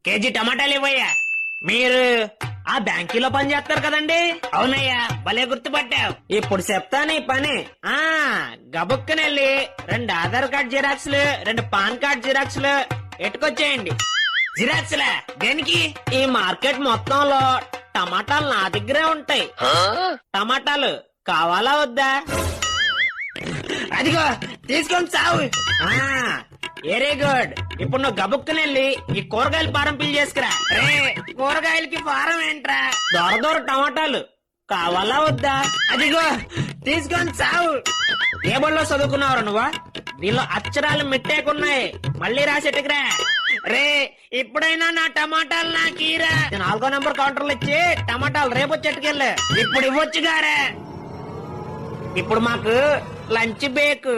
KG టమాటాలు ఇవ్వయ్యా. మీరు ఆ బ్యాంకీలో పని చేస్తారు కదండి? అవునయ్యా, భలే గుర్తుపట్టావు. ఇప్పుడు చెప్తాను ఈ పని. గబుక్కనెళ్ళి 2 ఆధార్ కార్డ్ జిరాక్స్లు, 2 పాన్ కార్డ్ జిరాక్స్లు ఎట్టుకొచ్చేయండి. జిరాక్స్లా దేనికి? ఈ మార్కెట్ మొత్తంలో టమాటాలు నా దగ్గరే ఉంటాయి. టమాటాలు కావాలా వద్దా? అదిగో తీసుకొని సావు. Very good. ఇప్పుడు నువ్వు గబుక్కునెళ్ళి ఈ కూరగాయల ఫారం ఫిల్ చేసుకురా. రే, కూరగాయలకి ఫారం ఏంట్రా? దొర దొర టమాటాలు కావాలా వద్దా? అదిగో తీసుకొని సావు. ఏ బడిలో చదువుకున్నావు నువ్వా? దీనిలో అక్షరాలు మిట్టేకున్నాయి, మళ్ళీ రాసేట్టుకురా. రే, ఇప్పుడైనా నా టమాటాలు నాకీరా. 4వ నంబర్ కౌంటర్లు ఇచ్చి టమాటాలు రేపు వచ్చేట్టుకెళ్ళి. ఇప్పుడు ఇవ్వచ్చు గారే. ఇప్పుడు మాకు లంచ్ బేక్.